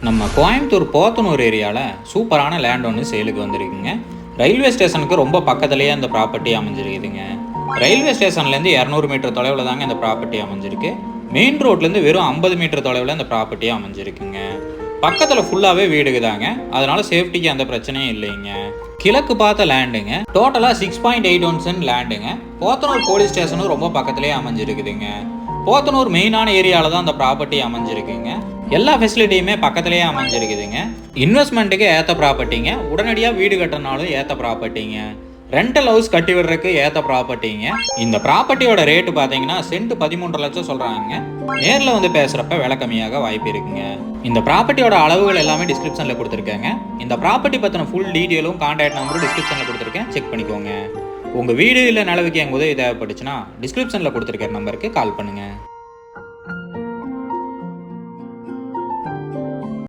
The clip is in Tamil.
நம்ம கோயம்புத்தூர் போத்தனூர் ஏரியாவில் சூப்பரான லேண்ட் ஒன்று சேலுக்கு வந்திருக்குங்க. ரயில்வே ஸ்டேஷனுக்கு ரொம்ப பக்கத்துலேயே அந்த ப்ராப்பர்ட்டி அமைஞ்சிருக்குதுங்க. ரயில்வே ஸ்டேஷன்லேருந்து 200 மீட்டர் தொலைவில் தாங்க இந்த ப்ராப்பர்ட்டி அமைஞ்சிருக்கு. மெயின் ரோட்லேருந்து வெறும் 50 மீட்டர் தொலைவில் இந்த ப்ராப்பர்ட்டி அமைஞ்சிருக்குங்க. பக்கத்தில் ஃபுல்லாகவே வீடுக்கு தாங்க, அதனால சேஃப்டிக்கு எந்த பிரச்சனையும் இல்லைங்க. கிழக்கு பார்த்த லேண்டுங்க. டோட்டலாக 6.81 சென்ட் லேண்டுங்க. போத்தனூர் போலீஸ் ஸ்டேஷனும் ரொம்ப பக்கத்துலேயே அமைஞ்சிருக்குதுங்க. போத்தனூர் மெயினான ஏரியாவில் தான் அந்த ப்ராப்பர்ட்டி அமைஞ்சிருக்குங்க. எல்லா ஃபெசிலிட்டியுமே பக்கத்துலேயே அமைஞ்சிருக்குதுங்க. இன்வெஸ்ட்மெண்ட்டுக்கு ஏற்ற ப்ராப்பர்ட்டிங்க. உடனடியாக வீடு கட்டினாலும் ஏற்ற ப்ராப்பர்ட்டிங்க. ரெண்டல் ஹவுஸ் கட்டி விடுறதுக்கு ஏற்ற ப்ராப்பர்ட்டிங்க. இந்த ப்ராப்பர்ட்டியோட ரேட்டு பார்த்தீங்கன்னா சென்ட் 13 லட்சம் சொல்கிறாங்க. நேரில் வந்து பேசுகிறப்ப விலை கம்மியாக வாய்ப்பு இருக்குங்க. இந்த ப்ராப்பர்ட்டியோட அளவுகள் எல்லாமே டிஸ்கிரிப்ஷனில் கொடுத்துருக்கேங்க. இந்த ப்ராப்பர்ட்டி பற்றின ஃபுல் டீட்டெயிலும் கான்டாக்ட் நம்பரும் டிஸ்கிரிப்ஷனில் கொடுத்துருக்கேன், செக் பண்ணிக்கோங்க. உங்கள் வீடு இல்லை நிலவுக்கு எங்கள் உதவி தேவைப்பட்டுச்சுன்னா டிஸ்கிரிப்ஷனில் கொடுத்துருக்கிற நம்பருக்கு கால் பண்ணுங்கள்.